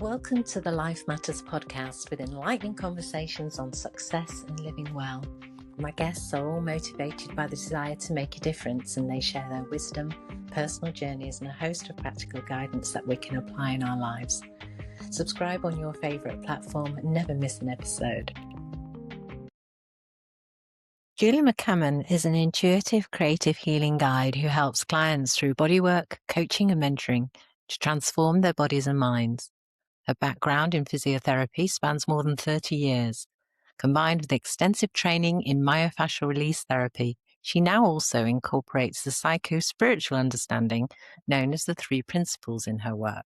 Welcome to the Life Matters podcast with enlightening conversations on success and living well. My guests are all motivated by the desire to make a difference, and they share their wisdom, personal journeys, and a host of practical guidance that we can apply in our lives. Subscribe on your favourite platform and never miss an episode. Julie McCammon is an intuitive, creative healing guide who helps clients through bodywork, coaching, and mentoring to transform their bodies and minds. Her background in physiotherapy spans more than 30 years. Combined with extensive training in myofascial release therapy, she now also incorporates the psycho-spiritual understanding known as the three principles in her work.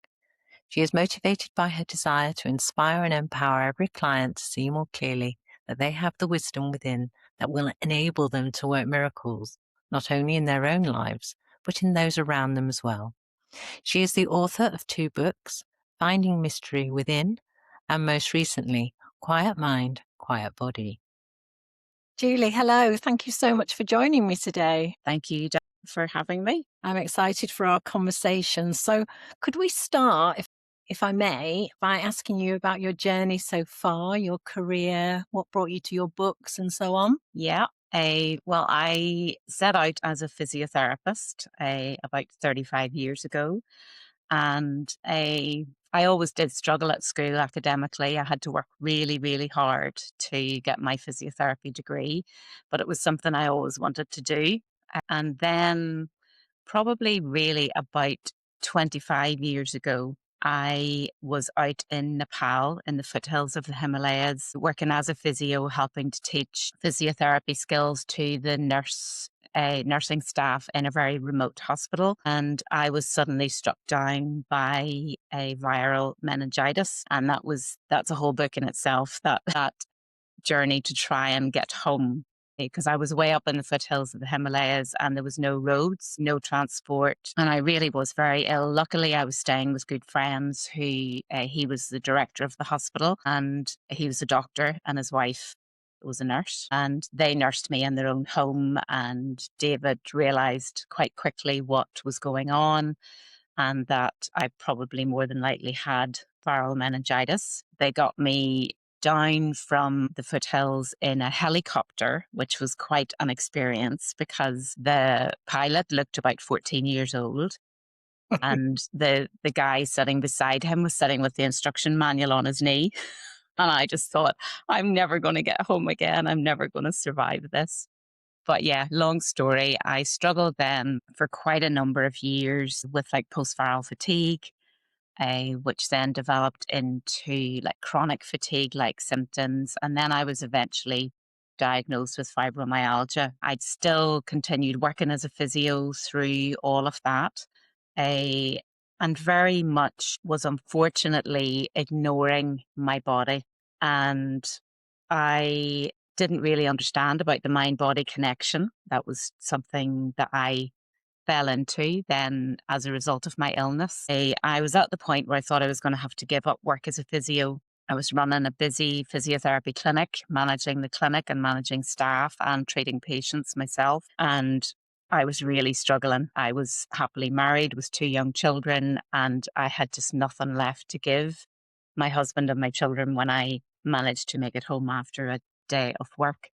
She is motivated by her desire to inspire and empower every client to see more clearly that they have the wisdom within that will enable them to work miracles, not only in their own lives, but in those around them as well. She is the author of 2 books, Finding Mystery Within, and most recently, Quiet Mind, Quiet Body. Julie, hello. Thank you so much for joining me today. Thank you, Dan, for having me. I'm excited for our conversation. So could we start, if I may, by asking you about your journey so far, your career, what brought you to your books and so on? Yeah. Well, I set out as a physiotherapist about 35 years ago. And I always did struggle at school academically. I had to work really, really hard to get my physiotherapy degree, but it was something I always wanted to do. And then, probably really about 25 years ago, I was out in Nepal in the foothills of the Himalayas, working as a physio, helping to teach physiotherapy skills to the nursing staff in a very remote hospital. And I was suddenly struck down by a viral meningitis. And that's a whole book in itself, that journey to try and get home, because I was way up in the foothills of the Himalayas and there was no roads, no transport. And I really was very ill. Luckily, I was staying with good friends who he was the director of the hospital and he was a doctor and his wife was a nurse, and they nursed me in their own home. And David realized quite quickly what was going on and that I probably more than likely had viral meningitis. They got me down from the foothills in a helicopter, which was quite an experience because the pilot looked about 14 years old. And the guy sitting beside him was sitting with the instruction manual on his knee. And I just thought, I'm never going to get home again. I'm never going to survive this. But yeah, long story. I struggled then for quite a number of years with like post-viral fatigue, which then developed into like chronic fatigue-like symptoms. And then I was eventually diagnosed with fibromyalgia. I'd still continued working as a physio through all of that, and very much was unfortunately ignoring my body. And I didn't really understand about the mind-body connection. That was something that I fell into then as a result of my illness. I was at the point where I thought I was going to have to give up work as a physio. I was running a busy physiotherapy clinic, managing the clinic and managing staff and treating patients myself. And I was really struggling. I was happily married with 2 young children, and I had just nothing left to give my husband and my children when I managed to make it home after a day of work.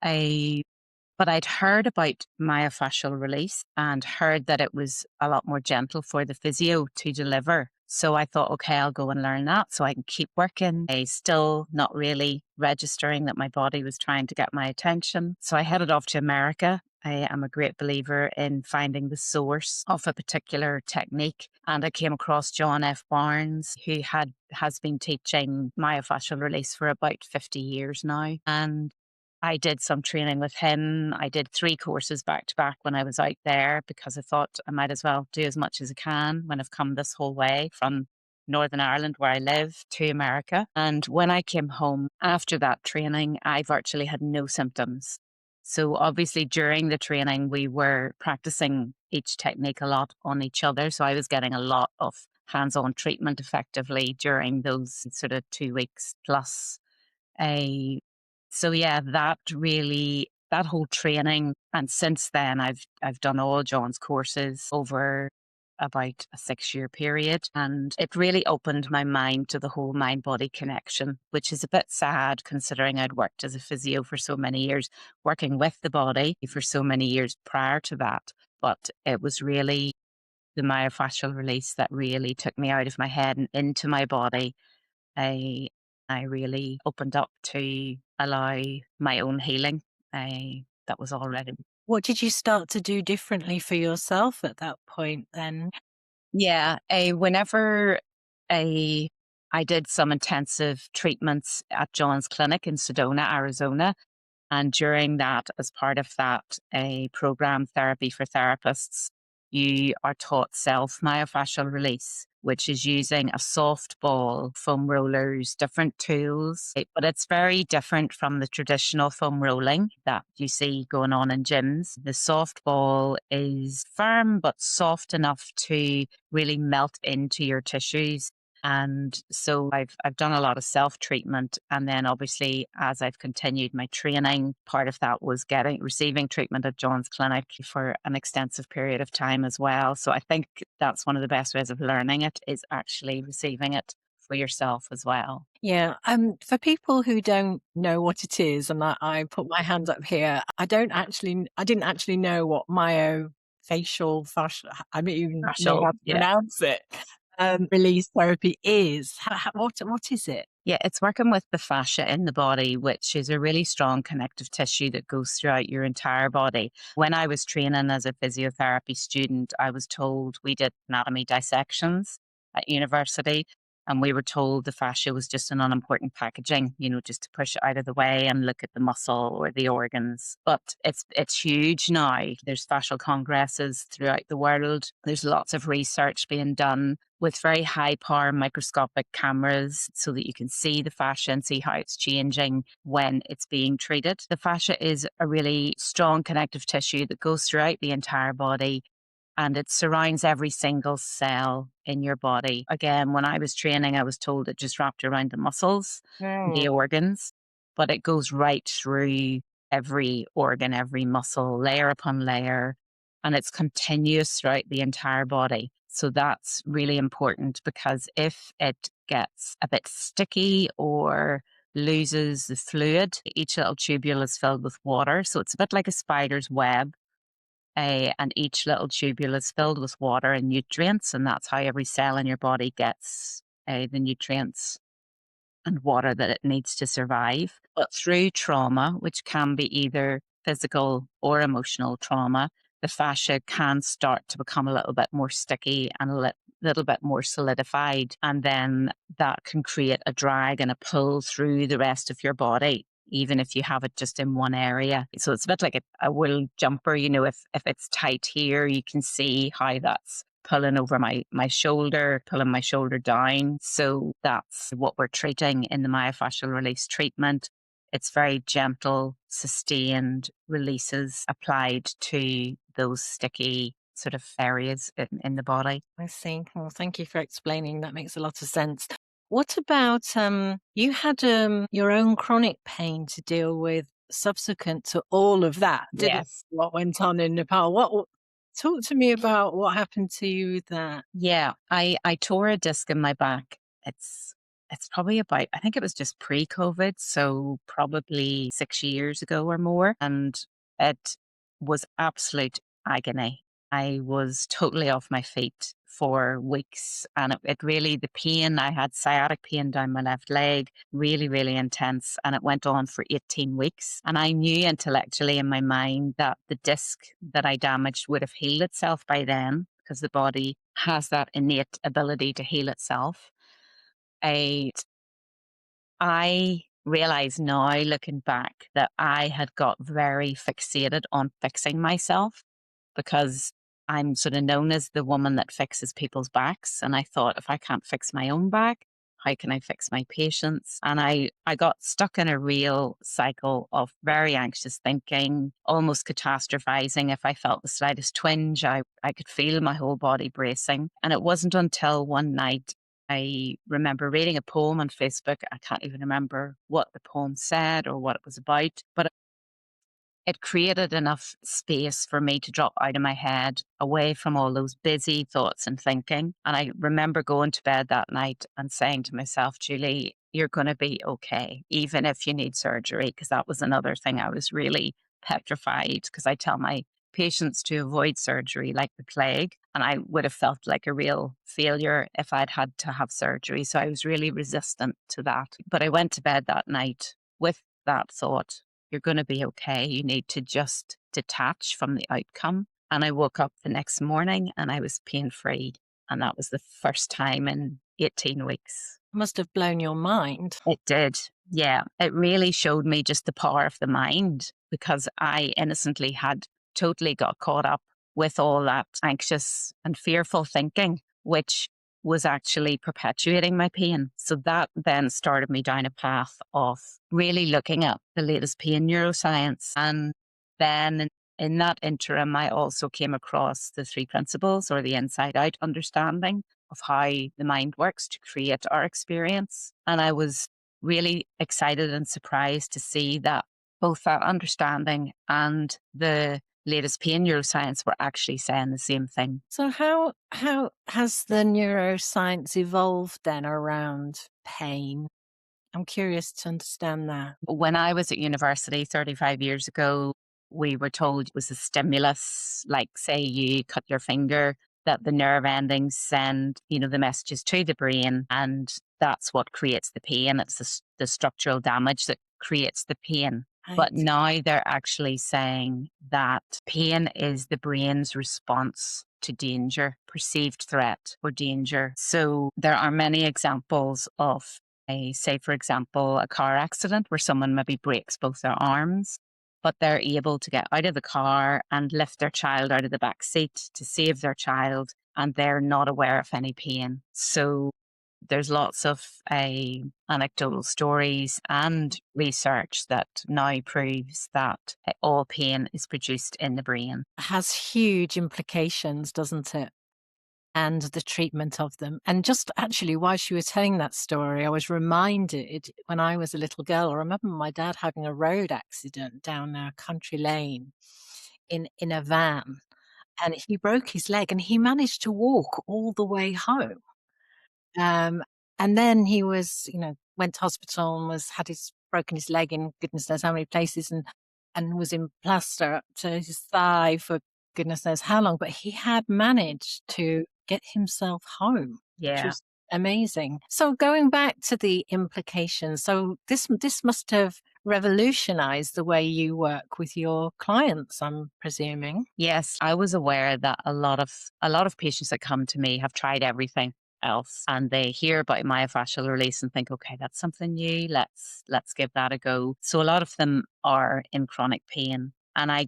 But I'd heard about myofascial release and heard that it was a lot more gentle for the physio to deliver. So I thought, okay, I'll go and learn that so I can keep working. I still not really registering that my body was trying to get my attention. So I headed off to America. I am a great believer in finding the source of a particular technique. And I came across John F. Barnes, who has been teaching myofascial release for about 50 years now. And I did some training with him. I did 3 courses back to back when I was out there because I thought I might as well do as much as I can when I've come this whole way from Northern Ireland, where I live, to America. And when I came home after that training, I virtually had no symptoms. So obviously during the training, we were practicing each technique a lot on each other. So I was getting a lot of hands-on treatment effectively during those sort of 2 weeks plus. So yeah, that whole training. And since then I've done all John's courses over about a 6-year period. And it really opened my mind to the whole mind body connection, which is a bit sad considering I'd worked as a physio for so many years, working with the body for so many years prior to that. But it was really the myofascial release that really took me out of my head and into my body. I, I really opened up to allow my own healing. That was already. What did you start to do differently for yourself at that point then? Yeah, whenever I I did some intensive treatments at John's Clinic in Sedona, Arizona, and during that, as part of that, a program therapy for therapists, you are taught self myofascial release, which is using a soft ball, foam rollers, different tools. But it's very different from the traditional foam rolling that you see going on in gyms. The soft ball is firm but soft enough to really melt into your tissues. And so I've done a lot of self-treatment. And then obviously as I've continued my training, part of that was receiving treatment at John's Clinic for an extensive period of time as well. So I think that's one of the best ways of learning it, is actually receiving it for yourself as well. Yeah, for people who don't know what it is, and I put my hand up here, I didn't actually know what myofascial fascia, I don't even know Fascial, how to yeah. pronounce it, release therapy is. What is it? Yeah, it's working with the fascia in the body, which is a really strong connective tissue that goes throughout your entire body. When I was training as a physiotherapy student, I was told we did anatomy dissections at university. And we were told the fascia was just an unimportant packaging, just to push it out of the way and look at the muscle or the organs. But it's huge now. There's fascial congresses throughout the world. There's lots of research being done with very high power microscopic cameras so that you can see the fascia and see how it's changing when it's being treated. The fascia is a really strong connective tissue that goes throughout the entire body, and it surrounds every single cell in your body. Again, when I was training, I was told it just wrapped around the muscles, the organs, but it goes right through every organ, every muscle, layer upon layer, and it's continuous throughout the entire body. So that's really important, because if it gets a bit sticky or loses the fluid, each little tubule is filled with water. So it's a bit like a spider's web, and each little tubule is filled with water and nutrients, and that's how every cell in your body gets the nutrients and water that it needs to survive. But through trauma, which can be either physical or emotional trauma, the fascia can start to become a little bit more sticky and little bit more solidified. And then that can create a drag and a pull through the rest of your body, even if you have it just in one area. So it's a bit like a wool jumper, if it's tight here, you can see how that's pulling over my shoulder, pulling my shoulder down. So that's what we're treating in the myofascial release treatment. It's very gentle, sustained releases applied to those sticky sort of areas in the body. I see. Well, thank you for explaining. That makes a lot of sense. What about you had your own chronic pain to deal with subsequent to all of that, didn't you? Yes. What went on in Nepal? Talk to me about what happened to you with that. Yeah, I tore a disc in my back. It's probably about, I think it was just pre-COVID, so probably 6 years ago or more. And it was absolute agony. I was totally off my feet for weeks. And it really, the pain, I had sciatic pain down my left leg, really, really intense. And it went on for 18 weeks. And I knew intellectually in my mind that the disc that I damaged would have healed itself by then, because the body has that innate ability to heal itself. I I realize now, looking back, that I had got very fixated on fixing myself, because I'm sort of known as the woman that fixes people's backs. And I thought, if I can't fix my own back, how can I fix my patients? And I got stuck in a real cycle of very anxious thinking, almost catastrophizing. If I felt the slightest twinge, I could feel my whole body bracing. And it wasn't until one night I remember reading a poem on Facebook. I can't even remember what the poem said or what it was about, but it created enough space for me to drop out of my head, away from all those busy thoughts and thinking. And I remember going to bed that night and saying to myself, Julie, you're going to be okay, even if you need surgery. Because that was another thing. I was really petrified because I tell my patients to avoid surgery like the plague. And I would have felt like a real failure if I'd had to have surgery. So I was really resistant to that. But I went to bed that night with that thought, you're going to be okay. You need to just detach from the outcome. And I woke up the next morning and I was pain free. And that was the first time in 18 weeks. Must have blown your mind. It did. Yeah. It really showed me just the power of the mind because I innocently had totally got caught up with all that anxious and fearful thinking, which was actually perpetuating my pain. So that then started me down a path of really looking at the latest pain neuroscience. And then in that interim, I also came across the three principles or the inside out understanding of how the mind works to create our experience. And I was really excited and surprised to see that both that understanding and the latest pain neuroscience were actually saying the same thing. So how has the neuroscience evolved then around pain? I'm curious to understand that. When I was at university 35 years ago, we were told it was a stimulus, like say you cut your finger, that the nerve endings send, the messages to the brain, and that's what creates the pain. It's the structural damage that creates the pain. But Right. now they're actually saying that pain is the brain's response to danger, perceived threat or danger. So there are many examples of say, for example, a car accident where someone maybe breaks both their arms, but they're able to get out of the car and lift their child out of the back seat to save their child, and they're not aware of any pain. So there's lots of anecdotal stories and research that now proves that all pain is produced in the brain. Has huge implications, doesn't it? And the treatment of them. And just actually, while she was telling that story, I was reminded when I was a little girl, I remember my dad having a road accident down a country lane in a van, and he broke his leg and he managed to walk all the way home. Um, and then he was, went to hospital and had broken his leg in goodness knows how many places, and was in plaster up to his thigh for goodness knows how long. But he had managed to get himself home, which Yeah. was amazing. So going back to the implications, so this must have revolutionized the way you work with your clients, I'm presuming. Yes, I was aware that a lot of patients that come to me have tried everything else and they hear about myofascial release and think, okay, that's something new. Let's give that a go. So a lot of them are in chronic pain. And I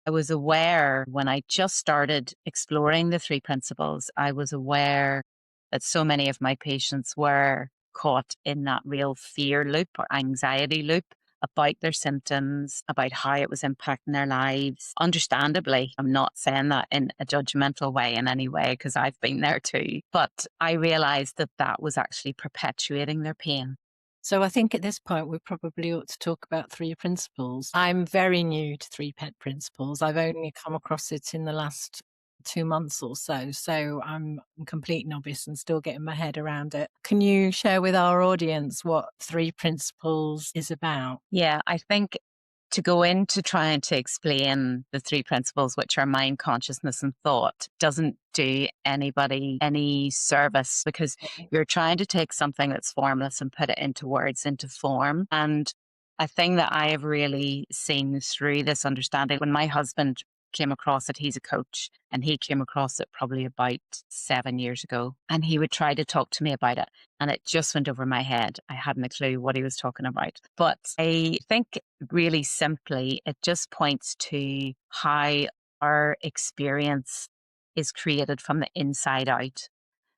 was aware when I just started exploring the three principles, I was aware that so many of my patients were caught in that real fear loop or anxiety loop about their symptoms, about how it was impacting their lives. Understandably, I'm not saying that in a judgmental way in any way, because I've been there too. But I realized that that was actually perpetuating their pain. So I think at this point we probably ought to talk about three principles. I'm very new to three pet principles. I've only come across it in the last 2 months or so. So I'm a complete novice and still getting my head around it. Can you share with our audience what three principles is about? Yeah, I think to go into trying to explain the three principles, which are mind, consciousness, and thought, doesn't do anybody any service because you're trying to take something that's formless and put it into words, into form. And a thing that I have really seen through this understanding, when my husband came across it, he's a coach, and he came across it probably about 7 years ago, and he would try to talk to me about it. And it just went over my head. I hadn't a clue what he was talking about. But I think really simply, it just points to how our experience is created from the inside out.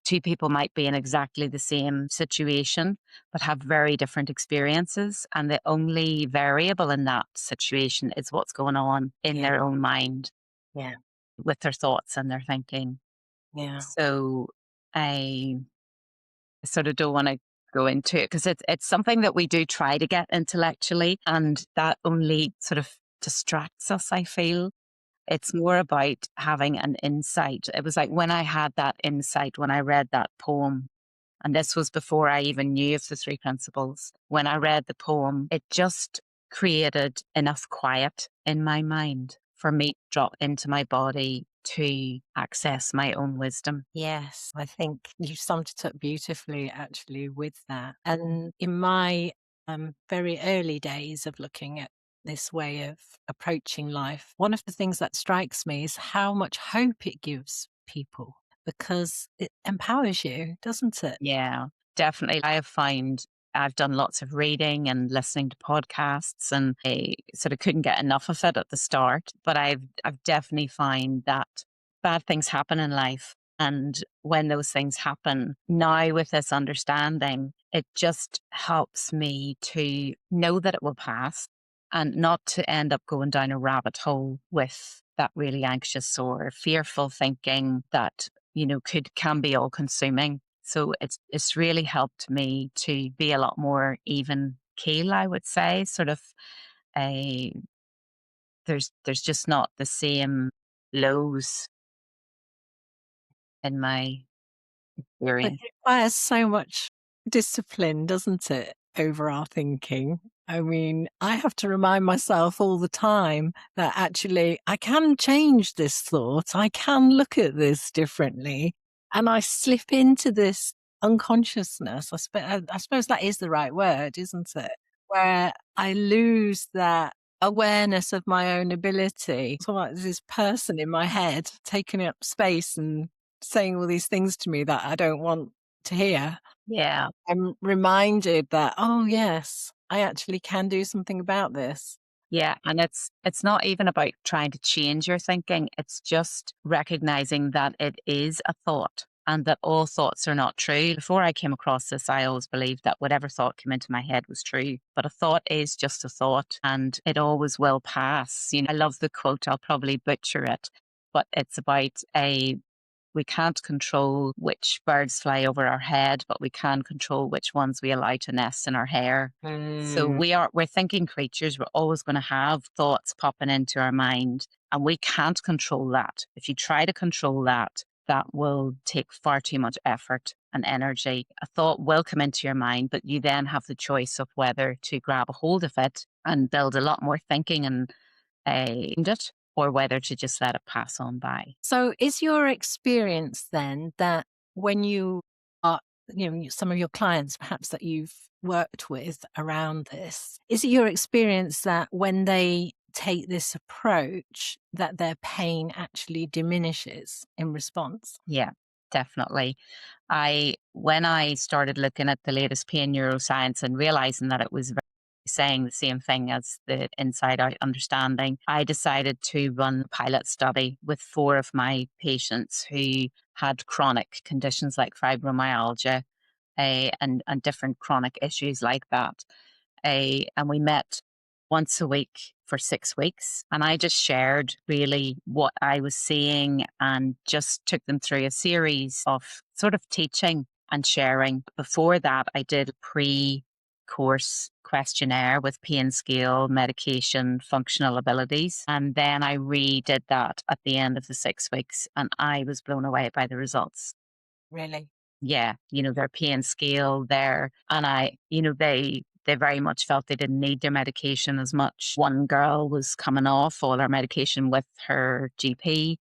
Two people might be in exactly the same situation, but have very different experiences. And the only variable in that situation is what's going on in Yeah, their own mind yeah, with their thoughts and their thinking. yeah. So I sort of don't want to go into it because it's something that we do try to get intellectually, and that only sort of distracts us, I feel. It's more about having an insight. It was like when I had that insight, when I read that poem, and this was before I even knew of the three principles. When I read the poem, it just created enough quiet in my mind for me to drop into my body to access my own wisdom. Yes, I think you summed it up beautifully actually with that. And in my very early days of looking at this way of approaching life, one of the things that strikes me is how much hope it gives people because it empowers you, doesn't it? Yeah, definitely. I have found I've done lots of reading and listening to podcasts, and I sort of couldn't get enough of it at the start. But I've definitely found that bad things happen in life. And when those things happen, now with this understanding, it just helps me to know that it will pass and not to end up going down a rabbit hole with that really anxious or fearful thinking that, can be all consuming. So it's really helped me to be a lot more even keel, I would say. Sort of a there's just not the same lows in my But experience. it requires so much discipline, doesn't it, over our thinking? I mean, I have to remind myself all the time that actually I can change this thought. I can look at this differently. And I slip into this unconsciousness. I suppose that is the right word, isn't it? Where I lose that awareness of my own ability. So like this person in my head taking up space and saying all these things to me that I don't want to hear, Yeah. I'm reminded that, oh, yes, I actually can do something about this. Yeah, and it's not even about trying to change your thinking. It's just recognizing that it is a thought and that all thoughts are not true. Before I came across this, I always believed that whatever thought came into my head was true. But a thought is just a thought and it always will pass. I love the quote, I'll probably butcher it, but it's about a we can't control which birds fly over our head, but we can control which ones we allow to nest in our hair. So Mm. we're thinking creatures. We're always going to have thoughts popping into our mind, and we can't control that. If you try to control that, that will take far too much effort and energy. A thought will come into your mind, but you then have the choice of whether to grab a hold of it and build a lot more thinking and it, or whether to just let it pass on by. So is your experience then that when you are, some of your clients perhaps that you've worked with around this, is it your experience that when they take this approach, that their pain actually diminishes in response? Yeah, definitely. When I started looking at the latest pain neuroscience and realizing that it was saying the same thing as the inside out understanding, I decided to run a pilot study with four of my patients who had chronic conditions like fibromyalgia, and different chronic issues like that. And we met once a week for 6 weeks. And I just shared really what I was seeing and just took them through a series of sort of teaching and sharing. Before that, I did a pre-course questionnaire with pain scale, medication, functional abilities. And then I redid that at the end of the 6 weeks. And I was blown away by the results. Really? Yeah, their pain scale there. And they very much felt they didn't need their medication as much. One girl was coming off all her medication with her GP.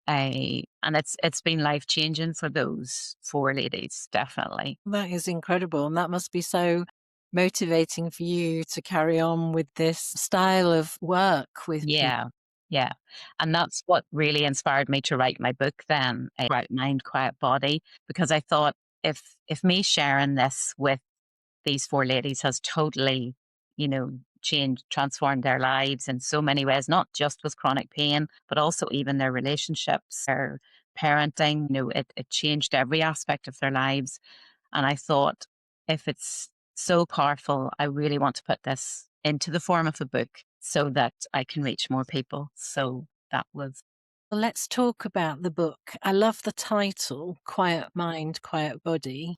And it's been life changing for those four ladies, definitely. That is incredible. And that must be so motivating for you to carry on with this style of work with people. Yeah. Yeah. And that's what really inspired me to write my book then, Right Mind, Quiet Body, because I thought if me sharing this with these four ladies has totally, changed, transformed their lives in so many ways, not just with chronic pain, but also even their relationships, their parenting, it changed every aspect of their lives. And I thought, if it's so powerful, I really want to put this into the form of a book so that I can reach more people. So that was, Well, let's talk about the book. I love the title, Quiet Mind, Quiet Body.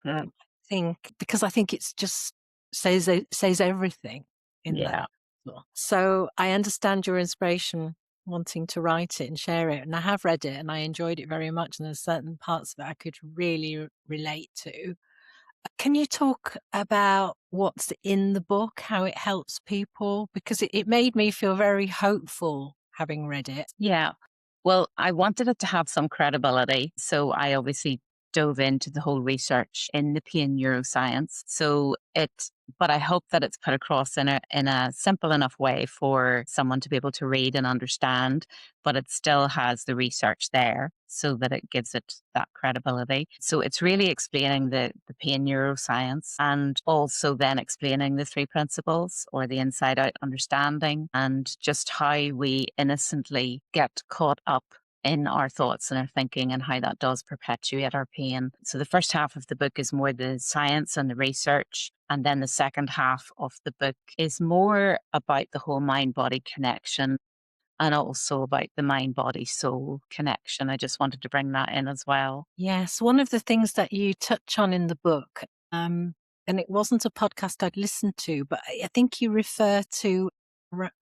I think because I think it's just says everything in that. yeah. So I understand your inspiration wanting to write it and share it. And I have read it and I enjoyed it very much. And there's certain parts of it I could really relate to. Can you talk about what's in the book, how it helps people? Because it made me feel very hopeful having read it. Yeah. Well, I wanted it to have some credibility. So I obviously dove into the whole research in the pain neuroscience. But I hope that it's put across in a simple enough way for someone to be able to read and understand, but it still has the research there so that it gives it that credibility. So it's really explaining the pain neuroscience and also then explaining the three principles or the inside out understanding and just how we innocently get caught up in our thoughts and our thinking and how that does perpetuate our pain. So the first half of the book is more the science and the research. And then the second half of the book is more about the whole mind body connection and also about the mind body soul connection. I just wanted to bring that in as well. Yes, one of the things that you touch on in the book, and it wasn't a podcast I'd listened to, but I think you refer to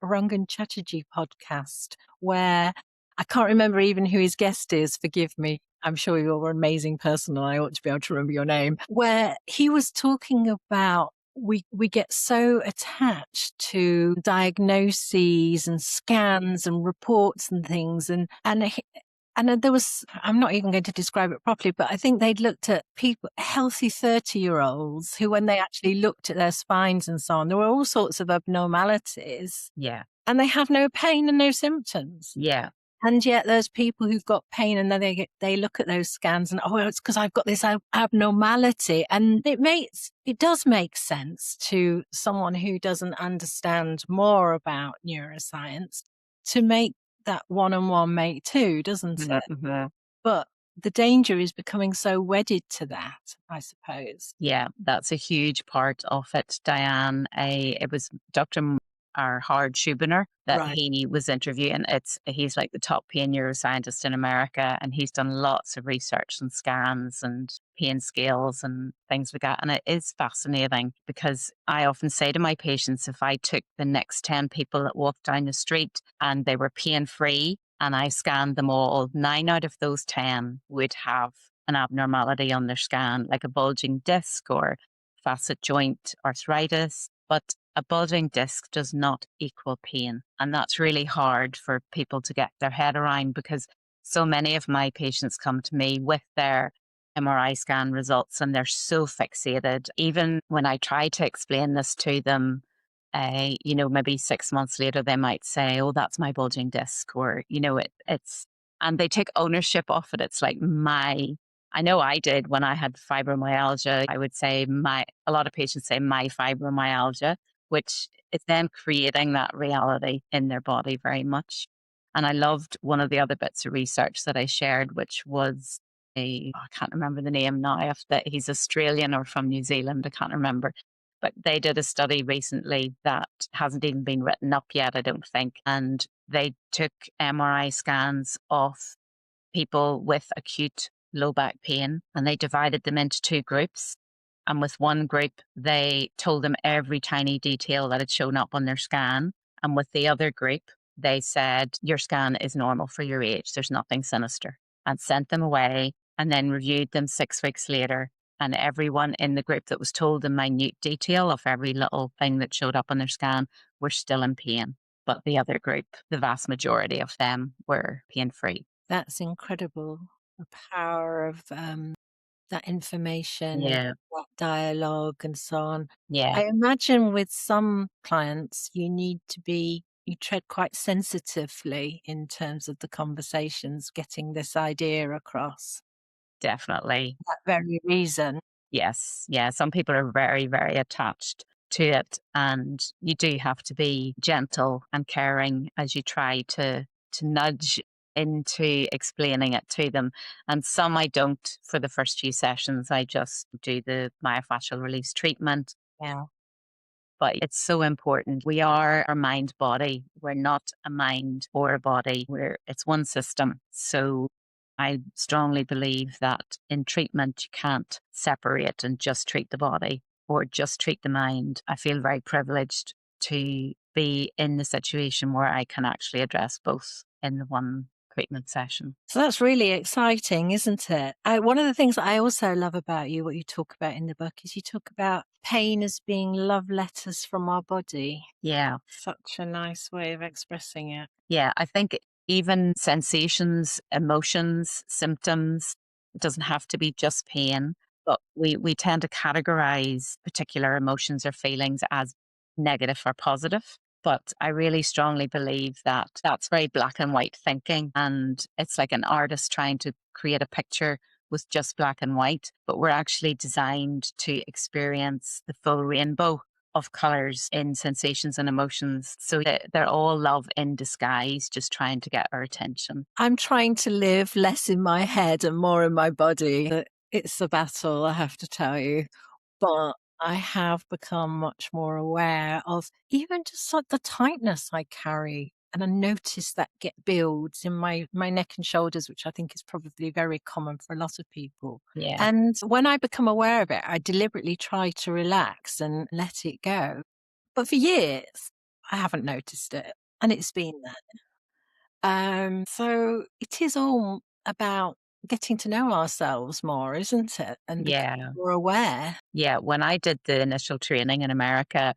Rangan Chatterjee podcast, where I can't remember even who his guest is. Forgive me. I'm sure you're an amazing person and I ought to be able to remember your name. Where he was talking about we get so attached to diagnoses and scans and reports and things and then there was, I'm not even going to describe it properly, but I think they'd looked at people, healthy 30-year-olds who, when they actually looked at their spines and so on, there were all sorts of abnormalities Yeah. and they have no pain and no symptoms. Yeah. And yet there's people who've got pain and then they look at those scans and, oh, it's because I've got this abnormality. And it does make sense to someone who doesn't understand more about neuroscience to make that one and one make two, doesn't it? Mhm. But the danger is becoming so wedded to that, I suppose. Yeah, that's a huge part of it, Diane. It was Dr. Our Howard Schubiner that Right. he was interviewing. He's like the top pain neuroscientist in America, and he's done lots of research and scans and pain scales and things like that. And it is fascinating because I often say to my patients, if I took the next 10 people that walked down the street and they were pain free, and I scanned them all, 9 out of those 10 would have an abnormality on their scan, like a bulging disc or facet joint arthritis. But a bulging disc does not equal pain. And that's really hard for people to get their head around because so many of my patients come to me with their MRI scan results and they're so fixated. Even when I try to explain this to them, maybe 6 months later, they might say, "Oh, that's my bulging disc," or, and they take ownership of it. It's like I know I did when I had fibromyalgia. I would say a lot of patients say my fibromyalgia, which is then creating that reality in their body very much. And I loved one of the other bits of research that I shared, which was I can't remember the name now of that. He's Australian or from New Zealand. I can't remember. But they did a study recently that hasn't even been written up yet, I don't think. And they took MRI scans of people with acute low back pain and they divided them into two groups. And with one group, they told them every tiny detail that had shown up on their scan. And with the other group, they said, your scan is normal for your age. There's nothing sinister. And sent them away and then reviewed them 6 weeks later. And everyone in the group that was told in minute detail of every little thing that showed up on their scan were still in pain. But the other group, the vast majority of them were pain free. That's incredible. The power of that information and Yeah. that dialogue and so on. Yeah. I imagine with some clients, you tread quite sensitively in terms of the conversations, getting this idea across. Definitely. For that very reason. Yes. Yeah. Some people are very, very attached to it. And you do have to be gentle and caring as you try to nudge into explaining it to them. And some I don't for the first few sessions. I just do the myofascial release treatment. Yeah. But it's so important. We are our mind body. We're not a mind or a body. It's one system. So I strongly believe that in treatment, you can't separate and just treat the body or just treat the mind. I feel very privileged to be in the situation where I can actually address both in the one treatment session. So that's really exciting, isn't it? One of the things that I also love about you, what you talk about in the book, is you talk about pain as being love letters from our body. Yeah. Such a nice way of expressing it. Yeah, I think even sensations, emotions, symptoms, it doesn't have to be just pain, but we tend to categorize particular emotions or feelings as negative or positive. But I really strongly believe that that's very black and white thinking. And it's like an artist trying to create a picture with just black and white, but we're actually designed to experience the full rainbow of colors in sensations and emotions. So they're all love in disguise, just trying to get our attention. I'm trying to live less in my head and more in my body. It's a battle, I have to tell you. But I have become much more aware of even just like the tightness I carry. And I notice that get builds in my neck and shoulders, which I think is probably very common for a lot of people. Yeah. And when I become aware of it, I deliberately try to relax and let it go. But for years, I haven't noticed it. And it's been there. So it is all about getting to know ourselves more, isn't it? And becoming Yeah. more aware. Yeah. When I did the initial training in America,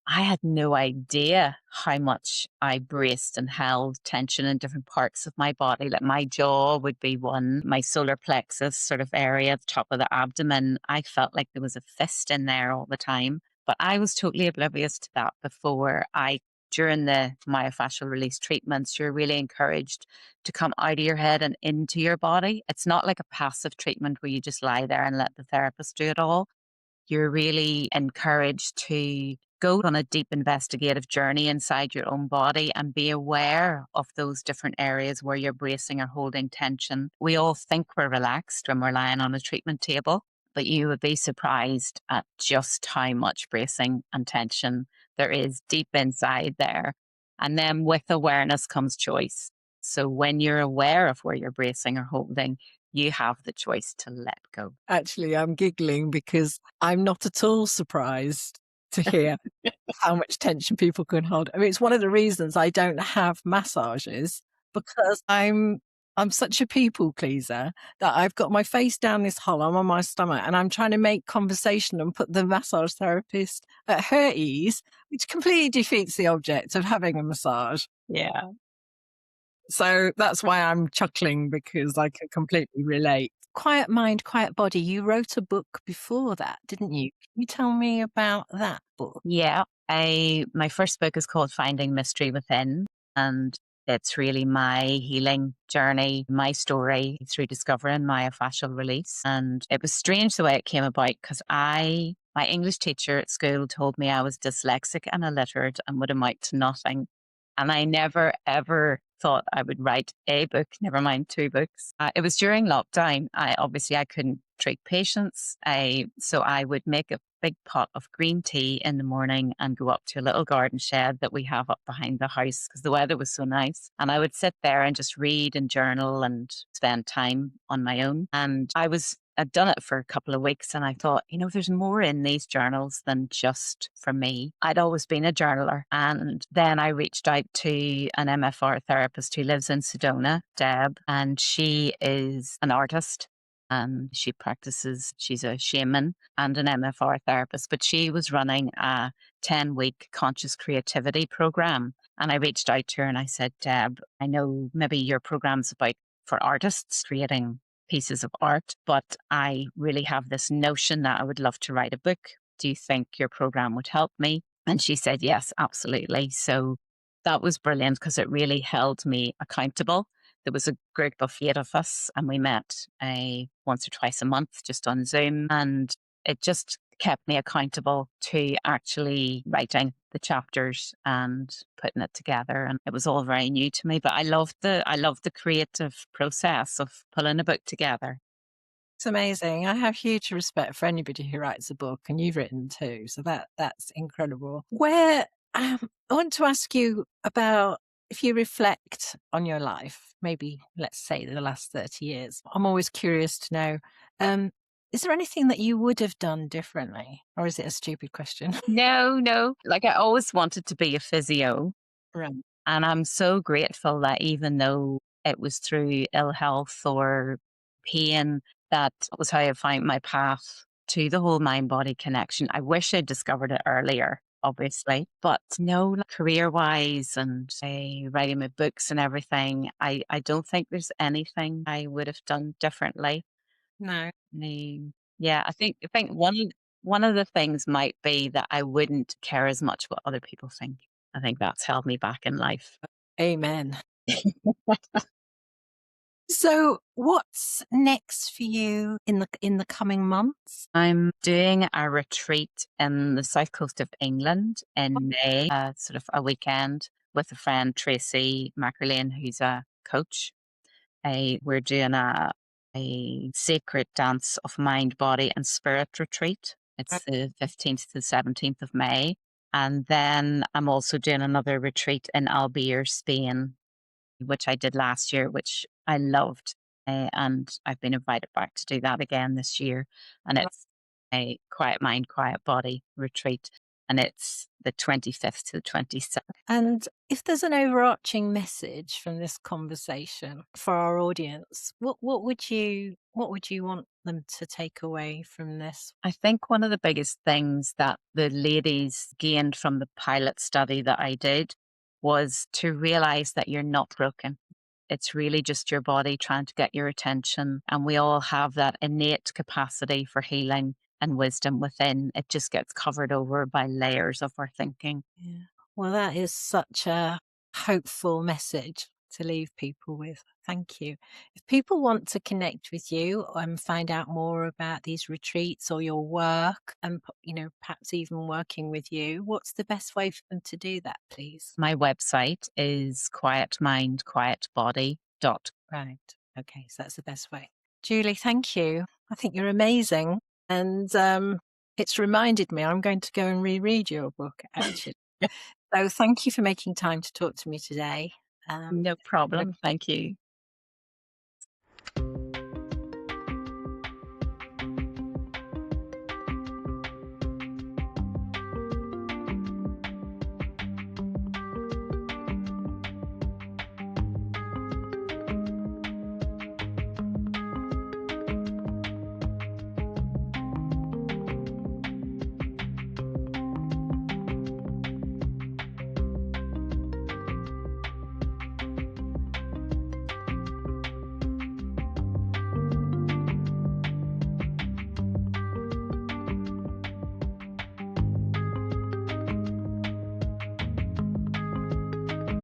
I had no idea how much I braced and held tension in different parts of my body. Like my jaw would be one, my solar plexus sort of area at the top of the abdomen. I felt like there was a fist in there all the time. But I was totally oblivious to that before during the myofascial release treatments, you're really encouraged to come out of your head and into your body. It's not like a passive treatment where you just lie there and let the therapist do it all. You're really encouraged to go on a deep investigative journey inside your own body and be aware of those different areas where you're bracing or holding tension. We all think we're relaxed when we're lying on a treatment table, but you would be surprised at just how much bracing and tension there is deep inside there. And then with awareness comes choice. So when you're aware of where you're bracing or holding, you have the choice to let go. Actually, I'm giggling because I'm not at all surprised to hear how much tension people can hold. I mean, it's one of the reasons I don't have massages because I'm such a people pleaser that I've got my face down this hole, I'm on my stomach, and I'm trying to make conversation and put the massage therapist at her ease, which completely defeats the object of having a massage. Yeah. So that's why I'm chuckling because I can completely relate. Quiet Mind, Quiet Body. You wrote a book before that, didn't you? Can you tell me about that book? Yeah. My first book is called Finding Mystery Within, and it's really my healing journey, my story through discovering myofascial release. And it was strange the way it came about because my English teacher at school told me I was dyslexic and illiterate and would amount to nothing. And I never, ever thought I would write a book, never mind two books. It was during lockdown. I couldn't treat patients. So I would make a big pot of green tea in the morning and go up to a little garden shed that we have up behind the house because the weather was so nice. And I would sit there and just read and journal and spend time on my own. And I'd done it for a couple of weeks and I thought, there's more in these journals than just for me. I'd always been a journaler. And then I reached out to an MFR therapist who lives in Sedona, Deb, and she is an artist. And she's a shaman and an MFR therapist, but she was running a 10-week conscious creativity program. And I reached out to her and I said, Deb, I know maybe your program's about for artists creating pieces of art, but I really have this notion that I would love to write a book. Do you think your program would help me? And she said, yes, absolutely. So that was brilliant because it really held me accountable. There was a group of 8 of us and we met once or twice a month just on Zoom. And it just kept me accountable to actually writing the chapters and putting it together. And it was all very new to me, but I loved the creative process of pulling a book together. It's amazing. I have huge respect for anybody who writes a book, and you've written too. So that's incredible. I want to ask you about if you reflect on your life, maybe let's say the last 30 years. I'm always curious to know, um, Is there anything that you would have done differently? Or is it a stupid question? No, no. Like I always wanted to be a physio. Right. And I'm so grateful that even though it was through ill health or pain, that was how I found my path to the whole mind body connection. I wish I'd discovered it earlier, obviously. But no, like, career wise and writing my books and everything, I don't think there's anything I would have done differently. No. Yeah, I think one of the things might be that I wouldn't care as much what other people think. I think that's held me back in life. Amen. So, what's next for you in the coming months? I'm doing a retreat in the south coast of England in May, sort of a weekend with a friend, Tracy McErlane, who's a coach. We're doing a sacred dance of mind, body, and spirit retreat. It's the 15th to the 17th of May. And then I'm also doing another retreat in Albier, Spain, which I did last year, which I loved. And I've been invited back to do that again this year. And it's a quiet mind, quiet body retreat. And it's the 25th to the 27th. And if there's an overarching message from this conversation for our audience, what would you want them to take away from this? I think one of the biggest things that the ladies gained from the pilot study that I did was to realize that you're not broken. It's really just your body trying to get your attention. And we all have that innate capacity for healing and wisdom within. It just gets covered over by layers of our thinking. Yeah. Well, that is such a hopeful message to leave people with. Thank you. If people want to connect with you and find out more about these retreats or your work and, perhaps even working with you, what's the best way for them to do that, please? My website is quietmindquietbody.com. Right. Okay. So that's the best way. Julie, thank you. I think you're amazing. And it's reminded me I'm going to go and reread your book, actually. So thank you for making time to talk to me today. Um, No problem. Thank you.